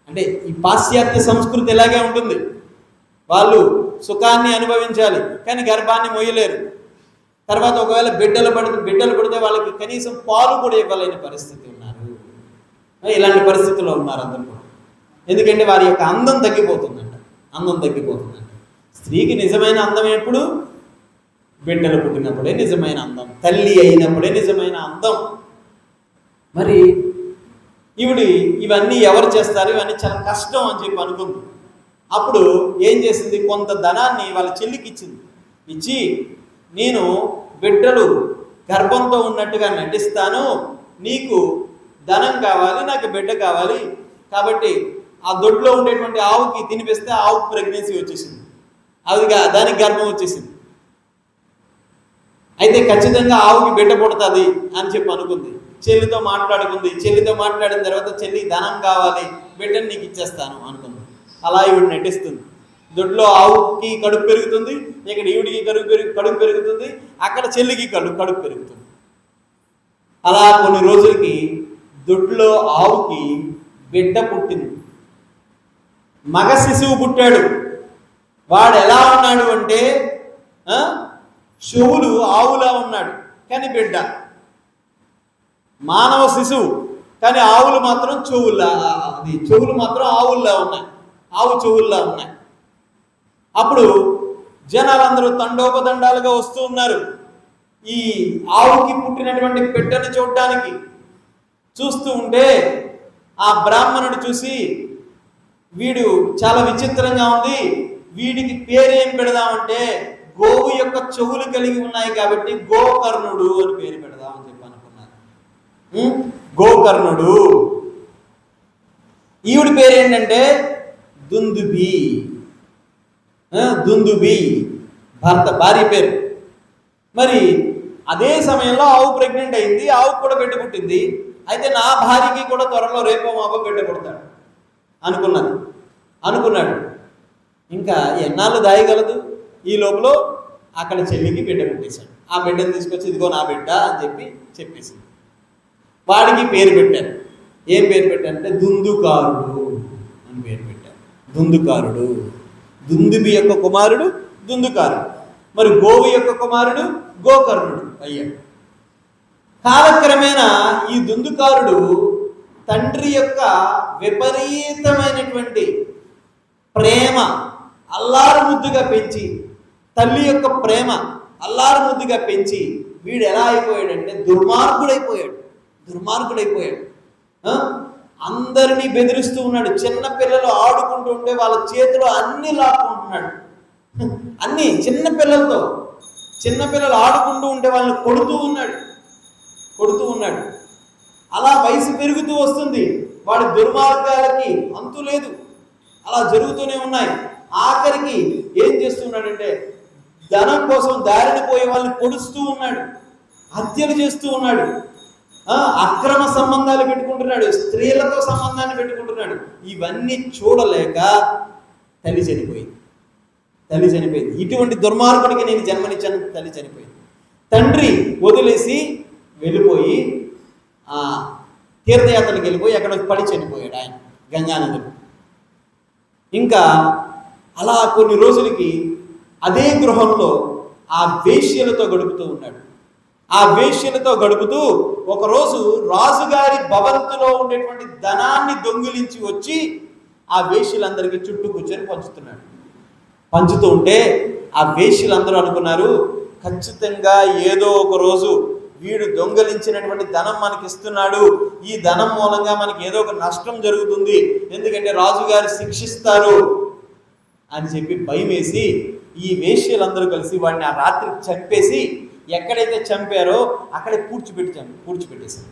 అంటే ఈ పాశ్చాత్య సంస్కృతి ఎలాగే ఉంటుంది. వాళ్ళు సుఖాన్ని అనుభవించాలి కానీ గర్భాన్ని మోయలేరు. తర్వాత ఒకవేళ బిడ్డలు పడితే వాళ్ళకి కనీసం పాలు కూడా ఇవ్వలేని పరిస్థితి ఉన్నారు. ఇలాంటి పరిస్థితుల్లో ఉన్నారు అందరూ కూడా. ఎందుకంటే వారి యొక్క అందం తగ్గిపోతుందంట. స్త్రీకి నిజమైన అందం ఎప్పుడు? బిడ్డలు పుట్టినప్పుడే నిజమైన అందం, తల్లి అయినప్పుడే నిజమైన అందం. మరి ఇవన్నీ ఎవరు చేస్తారు, ఇవన్నీ చాలా కష్టం అని చెప్పి అనుకుంది. అప్పుడు ఏం చేసింది, కొంత ధనాన్ని వాళ్ళ చెల్లికి ఇచ్చి నేను బిడ్డలు గర్భంతో ఉన్నట్టుగా నటిస్తాను, నీకు ధనం కావాలి, నాకు బిడ్డ కావాలి, కాబట్టి ఆ దొడ్లో ఉండేటువంటి ఆవుకి తినిపిస్తే ఆవుకు ప్రెగ్నెన్సీ వచ్చేసింది, దానికి గర్భం వచ్చేసింది. అయితే ఖచ్చితంగా ఆవుకి బిడ్డ పుడుతుంది అని చెప్పి అనుకుంది. చెల్లితో మాట్లాడిన తర్వాత చెల్లి ధనం కావాలి, బిడ్డని నీకు ఇచ్చేస్తాను అనుకుంది. అలా ఈవిడ నటిస్తుంది. దొడ్లో ఆవుకి కడుపు పెరుగుతుంది, ఇక్కడ ఈవిడికి కడుపు పెరుగుతుంది, అక్కడ చెల్లికి కడుపు పెరుగుతుంది. అలా కొన్ని రోజులకి దొడ్లో ఆవుకి బిడ్డ పుట్టింది, మగ శిశువు పుట్టాడు. వాడు ఎలా ఉన్నాడు అంటే చెవులు ఆవులా ఉన్నాడు కానీ బిడ్డ, మానవ శిశువు కానీ ఆవులు మాత్రం చెవులు మాత్రం ఆవుల్లా ఉన్నాయి, ఆవు చెవుల్లా ఉన్నాయి. అప్పుడు జనాలందరూ తండోపదండాలుగా వస్తూ ఉన్నారు ఈ ఆవుకి పుట్టినటువంటి బిడ్డని చూడడానికి. చూస్తూ ఉంటే ఆ బ్రాహ్మణుడు చూసి వీడు చాలా విచిత్రంగా ఉంది, వీడికి పేరేం పెడదామంటే గోవు యొక్క చెవులు కలిగి ఉన్నాయి కాబట్టి గోకర్ణుడు అని పేరు పెడదామని చెప్పి అనుకున్నారు. గోకర్ణుడు. ఈవిడి పేరు ఏంటంటే దుందుబి, భార్య పేరు. మరి అదే సమయంలో ఆవు ప్రెగ్నెంట్ అయింది, ఆవుకు కూడా బిడ్డ పుట్టింది. అయితే నా భార్యకి కూడా త్వరలో రేపో మాపో బిడ్డ పుడతాడు అనుకున్నాడు. ఇంకా ఎన్నాళ్ళు దాయగలదు. ఈ లోపల అక్కడ చెల్లికి బిడ్డ పుట్టేశాడు. ఆ బిడ్డను తీసుకొచ్చి ఇదిగో నా బిడ్డ అని చెప్పేసింది. వాడికి పేరు పెట్టారు. ఏం పేరు పెట్టారంటే దుందుకారుడు అని పేరు పెట్టారు. దుందుకారుడు. దుందుబి యొక్క కుమారుడు దుందుకారుడు. మరి గోవు యొక్క కుమారుడు గోకర్ణుడు అయ్యాడు. కాలక్రమేణా ఈ దుందుకారుడు తండ్రి యొక్క విపరీతమైనటువంటి ప్రేమ అల్లారు ముద్దుగా పెంచి, తల్లి యొక్క ప్రేమ అల్లారు ముద్దుగా పెంచి వీడు ఎలా అయిపోయాడంటే దుర్మార్గుడైపోయాడు. అందరినీ బెదిరిస్తూ ఉన్నాడు. చిన్న పిల్లలు ఆడుకుంటూ ఉంటే వాళ్ళ చేతిలో అన్ని లాక్కుంటున్నాడు. అన్ని చిన్నపిల్లలు ఆడుకుంటూ ఉంటే వాళ్ళని కొడుతూ ఉన్నాడు. అలా వయసు పెరుగుతూ వస్తుంది. వాడి దుర్మార్గాలకి అంతు లేదు. అలా జరుగుతూనే ఉన్నాయి. ఆఖరికి ఏం చేస్తున్నాడంటే ధనం కోసం దారిని పోయే వాళ్ళని పొడుస్తూ ఉన్నాడు. హత్యలు చేస్తూ ఉన్నాడు, అక్రమ సంబంధాలు పెట్టుకుంటున్నాడు, స్త్రీలతో సంబంధాన్ని పెట్టుకుంటున్నాడు. ఇవన్నీ చూడలేక తల్లి చనిపోయింది. ఇటువంటి దుర్మార్గుడికి నేను జన్మనిచ్చాను. తల్లి చనిపోయింది. తండ్రి వదిలేసి వెళ్ళిపోయి తీర్థయాత్రలకు వెళ్ళిపోయి అక్కడ పడి చనిపోయాడు ఆయన గంగానదిలో. ఇంకా అలా కొన్ని రోజులకి అదే గృహంలో ఆ వేశ్యలతో గడుపుతూ ఉన్నాడు. ఆ వేశ్యలతో గడుపుతూ ఒకరోజు రాజుగారి భవంతిలో ఉండేటువంటి ధనాన్ని దొంగిలించి వచ్చి ఆ వేశ్యలందరికీ చుట్టూ కూర్చొని పంచుతూ ఉంటే ఆ వేశ్యలందరూ అనుకున్నారు, ఖచ్చితంగా ఏదో ఒక రోజు వీడు దొంగలించినటువంటి ధనం మనకి ఇస్తున్నాడు, ఈ ధనం మూలంగా మనకి ఏదో ఒక నష్టం జరుగుతుంది, ఎందుకంటే రాజుగారు శిక్షిస్తారు అని చెప్పి భయం వేసి ఈ వేశ్యలందరూ కలిసి వాడిని ఆ రాత్రి చంపేసి ఎక్కడైతే చంపారో అక్కడే పూడ్చిపెట్టేశారు.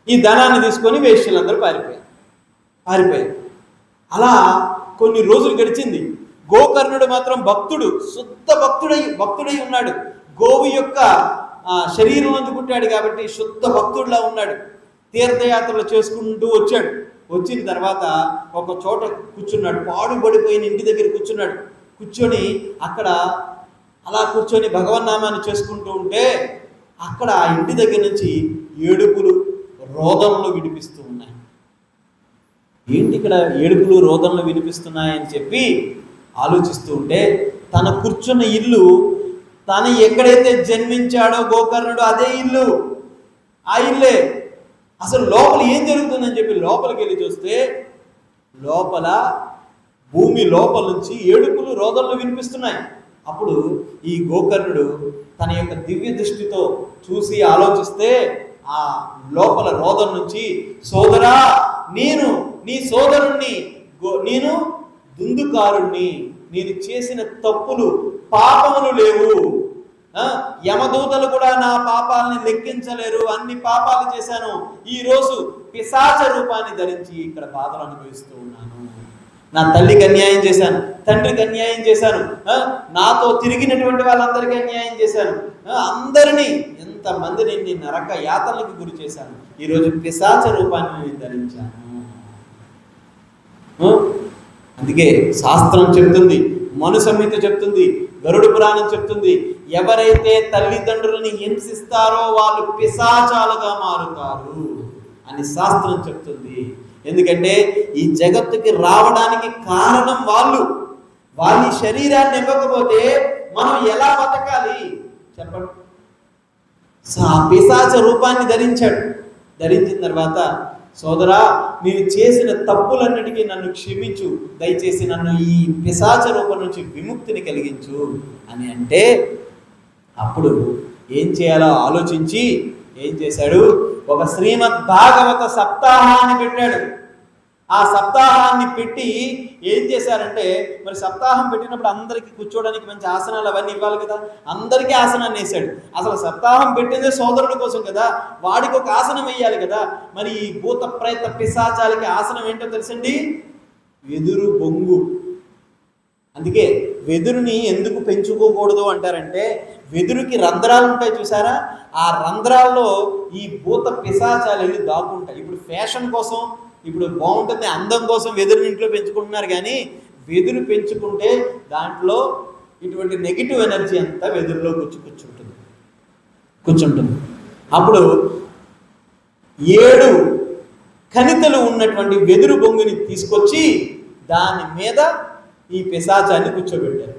ఈ ధనాన్ని తీసుకొని వేశ్యలందరూ పారిపోయారు. అలా కొన్ని రోజులు గడిచింది. గోకర్ణుడు మాత్రం భక్తుడు, శుద్ధ భక్తుడై ఉన్నాడు. గోవు యొక్క శరీరం అందుకుంటాడు కాబట్టి శుద్ధ భక్తుడిలా ఉన్నాడు. తీర్థయాత్రలు చేసుకుంటూ వచ్చాడు. వచ్చిన తర్వాత ఒక చోట కూర్చున్నాడు, పాడుపడిపోయిన ఇంటి దగ్గర కూర్చొని అక్కడ అలా కూర్చొని భగవన్నామాన్ని చేసుకుంటూ ఉంటే అక్కడ ఆ ఇంటి దగ్గర నుంచి ఏడుపులు రోదనలు వినిపిస్తూ ఉన్నాయి. ఏంటి ఇక్కడ ఏడుపులు రోదనలు వినిపిస్తున్నాయని చెప్పి ఆలోచిస్తూ ఉంటే తన కూర్చున్న ఇల్లు, తను ఎక్కడైతే జన్మించాడో గోకర్ణుడు అదే ఇల్లు, ఆ ఇల్లే. అసలు లోపల ఏం జరుగుతుందని చెప్పి లోపలికి వెళ్ళి చూస్తే లోపల భూమి లోపల నుంచి ఏడుపులు రోదనలు వినిపిస్తున్నాయి. అప్పుడు ఈ గోకర్ణుడు తన యొక్క దివ్య దృష్టితో చూసి ఆలోచిస్తే ఆ లోపల రోదన నుంచి, సోదరా, నేను నీ సోదరుణ్ణి, నేను దుందుకారుణ్ణి, నేను చేసిన తప్పులు పాపములు లేవు, యమదూతలు కూడా నా పాపాలని లెక్కించలేరు, అన్ని పాపాలు చేశాను, ఈరోజు పిశాచ రూపాన్ని ధరించి ఇక్కడ బాధలు అనుభవిస్తూ ఉన్నాను. నా తల్లికి అన్యాయం చేశాను, తండ్రికి అన్యాయం చేశాను, నాతో తిరిగినటువంటి వాళ్ళందరికీ అన్యాయం చేశాను, అందరినీ ఎంతమందిని నేను నరక యాతనలకు గురి చేశాను, ఈరోజు పిశాచ రూపాన్ని నేను ధరించాను. అందుకే శాస్త్రం చెప్తుంది, మను సంహిత చెప్తుంది, గరుడ పురాణం చెప్తుంది, ఎవరైతే తల్లిదండ్రులని హింసిస్తారో వాళ్ళు పిశాచాలుగా మారుతారు అని శాస్త్రం చెప్తుంది. ఎందుకంటే ఈ జగత్తుకి రావడానికి కారణం వాళ్ళ శరీరాన్ని ఇవ్వకపోతే మనం ఎలా బతకాలి చెప్పండి. పిశాచ రూపాన్ని ధరించిన తర్వాత, సోదరా, నేను చేసిన తప్పులన్నిటికీ నన్ను క్షమించు, దయచేసి నన్ను ఈ పిశాచ రూపం నుంచి విముక్తిని కలిగించు అని అంటే అప్పుడు ఏం చేయాలో ఆలోచించి ఏం చేశాడు, ఒక శ్రీమద్ భాగవత సప్తాహాన్ని పెట్టాడు. ఆ సప్తాహాన్ని పెట్టి ఏం చేశారంటే, మరి సప్తాహం పెట్టినప్పుడు అందరికీ కూర్చోవడానికి మంచి ఆసనాలు అవన్నీ ఇవ్వాలి కదా, అందరికీ ఆసనాన్ని వేశాడు. అసలు సప్తాహం పెట్టిందే సోదరుడి కోసం కదా, వాడికి ఒక ఆసనం వేయాలి కదా. మరి ఈ భూత ప్రేత పిశాచాలకి ఆసనం ఏంటో తెలుసండి, వెదురు బొంగు. అందుకే వెదురుని ఎందుకు పెంచుకోకూడదు అంటారంటే, వెదురుకి రంధ్రాలు ఉంటాయి చూసారా, ఆ రంధ్రాల్లో ఈ భూత పిశాచాలు వెళ్ళి దాక్కుంటాయి. ఇప్పుడు ఫ్యాషన్ కోసం, ఇప్పుడు బాగుంటుంది అందం కోసం వెదురుని ఇంట్లో పెంచుకుంటున్నారు, కానీ వెదురు పెంచుకుంటే దాంట్లో ఇటువంటి నెగిటివ్ ఎనర్జీ అంతా వెదురులో కూర్చుంటుంది. అప్పుడు 7 కణితలు ఉన్నటువంటి వెదురు బొంగుని తీసుకొచ్చి దాని మీద ఈ పిశాచాన్ని కూర్చోబెట్టారు.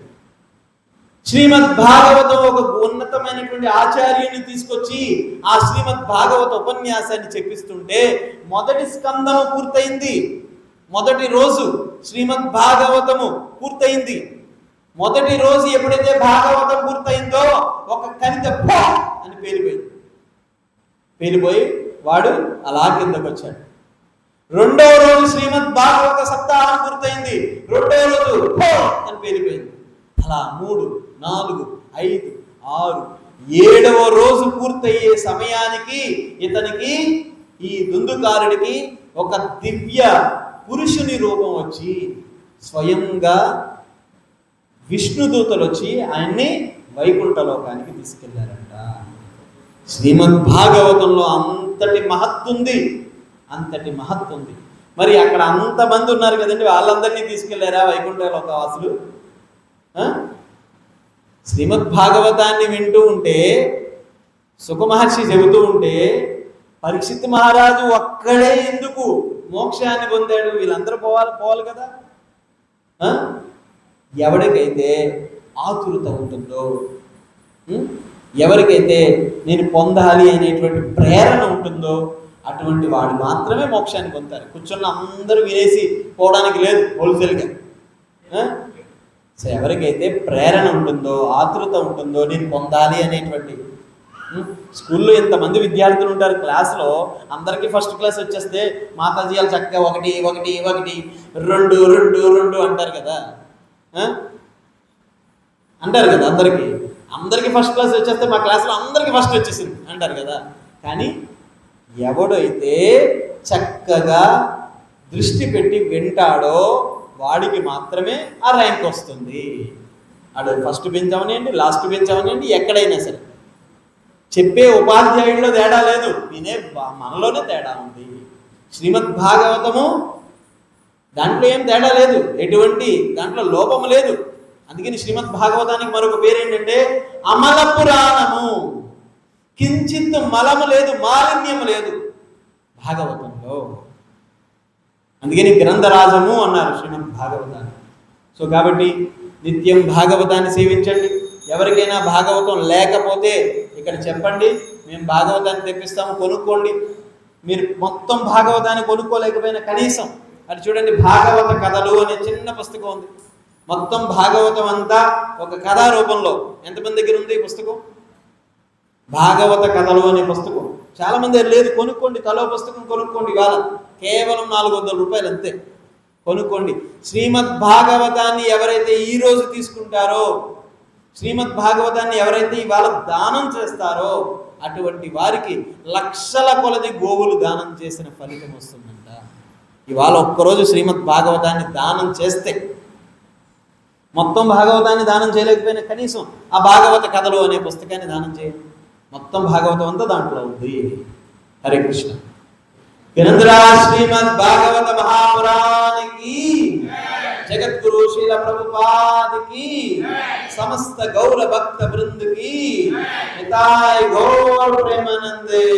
శ్రీమద్ భాగవతం ఒక ఉన్నతమైనటువంటి ఆచార్యుని తీసుకొచ్చి ఆ శ్రీమద్ భాగవత ఉపన్యాసాన్ని చెప్పిస్తుంటే మొదటి స్కందము పూర్తయింది. మొదటి రోజు శ్రీమద్ భాగవతము పూర్తయింది. మొదటి రోజు ఎప్పుడైతే భాగవతం పూర్తయిందో ఒక కణిత అని పేలిపోయి వాడు అలా కిందకు వచ్చాడు. రెండవ రోజు శ్రీమద్ భాగవత సప్తాహం పూర్తయింది. రెండవ రోజు అని పేలిపోయింది. అలా 3, 4, 5, 6, 7వ రోజు పూర్తయ్యే సమయానికి ఇతనికి, ఈ దుందుకారుడికి ఒక దివ్య పురుషుని రూపం వచ్చి స్వయంగా విష్ణుదూతలు వచ్చి ఆయన్ని వైకుంఠ లోకానికి తీసుకెళ్లారంట. శ్రీమద్ భాగవతంలో అంతటి మహత్తుంది, అంతటి మహత్తుంది. మరి అక్కడ అంతమంది ఉన్నారు కదండి, వాళ్ళందరినీ తీసుకెళ్లారా వైకుంఠ లోకవాసులు? శ్రీమద్ భాగవతాన్ని వింటూ ఉంటే, సుఖమహర్షి చెబుతూ ఉంటే, పరీక్షిత్ మహారాజు ఒక్కడే ఎందుకు మోక్షాన్ని పొందాడు? వీళ్ళందరూ పోవాలి కదా. ఎవరికైతే ఆతురత ఉంటుందో, ఎవరికైతే నేను పొందాలి అనేటువంటి ప్రేరణ ఉంటుందో, అటువంటి వాడు మాత్రమే మోక్షాన్ని పొందుతారు. కూర్చున్న అందరూ వినేసి పోవడానికి లేదు హోల్సేల్గా. సో ఎవరికైతే ప్రేరణ ఉంటుందో, ఆతురత ఉంటుందో, నేను పొందాలి అనేటువంటి, స్కూల్లో ఇంతమంది విద్యార్థులు ఉంటారు, క్లాస్లో అందరికీ ఫస్ట్ క్లాస్ వచ్చేస్తే మాతాజీ వాళ్ళు చక్కగా 1 1 1 2 2 2 అంటారు కదా, అంటారు కదా. అందరికీ ఫస్ట్ క్లాస్ వచ్చేస్తే మా క్లాస్లో అందరికీ ఫస్ట్ వచ్చేసింది అంటారు కదా. కానీ ఎవడైతే చక్కగా దృష్టి పెట్టి వింటాడో వాడికి మాత్రమే ఆ ర్యాంక్ వస్తుంది. అడు ఫస్ట్ బెంచ్ అవనండి, లాస్ట్ బెంచ్ అవనండి, ఎక్కడైనా సరే. చెప్పే ఉపాధ్యాయుల్లో తేడా లేదు, వినే మనలోనే తేడా ఉంది. శ్రీమద్ భాగవతము దాంట్లో ఏం తేడా లేదు, ఎటువంటి దాంట్లో లోపము లేదు. అందుకని శ్రీమద్ భాగవతానికి మరొక పేరు ఏంటంటే అమల పురాణము. కించిత్ మలము లేదు, మాలిన్యము లేదు భాగవతంలో. అందుకని గ్రంథరాజము అన్నారు శ్రీమద్ భాగవతాన్ని. సో కాబట్టి నిత్యం భాగవతాన్ని సేవించండి. ఎవరికైనా భాగవతం లేకపోతే ఇక్కడ చెప్పండి, మేము భాగవతాన్ని తెప్పిస్తాము, కొనుక్కోండి. మీరు మొత్తం భాగవతాన్ని కొనుక్కోలేకపోయినా కనీసం అది చూడండి, భాగవత కథలు అనే చిన్న పుస్తకం ఉంది. మొత్తం భాగవతం అంతా ఒక కథా రూపంలో. ఎంతమంది దగ్గర ఉంది ఈ పుస్తకం? భాగవత కథలు అనే పుస్తకం చాలా మంది లేదు, కొనుక్కోండి. తలో పుస్తకం కొనుక్కోండి. ఇవాళ కేవలం 400 రూపాయలు అంతే, కొనుక్కోండి. శ్రీమద్ భాగవతాన్ని ఎవరైతే ఈరోజు తీసుకుంటారో, శ్రీమద్ భాగవతాన్ని ఎవరైతే ఇవాళ దానం చేస్తారో, అటువంటి వారికి లక్షల కొలది గోవులు దానం చేసిన ఫలితం వస్తుందంట. ఇవాళ ఒక్కరోజు శ్రీమద్ భాగవతాన్ని దానం చేస్తే, మొత్తం భాగవతాన్ని దానం చేయలేకపోయినా కనీసం ఆ భాగవత కథలు అనే పుస్తకాన్ని దానం చేయండి. మొత్తం భాగవతం అంతా దాంట్లో ఉంది. హరే కృష్ణ. వినంద్రా శ్రీమద్ భాగవత మహాపురాణికి, జగద్గురు శ్రీల ప్రభుపాదికి, సమస్త గౌర భక్త బృందుకి నితాయ్ గౌర ప్రేమానందే.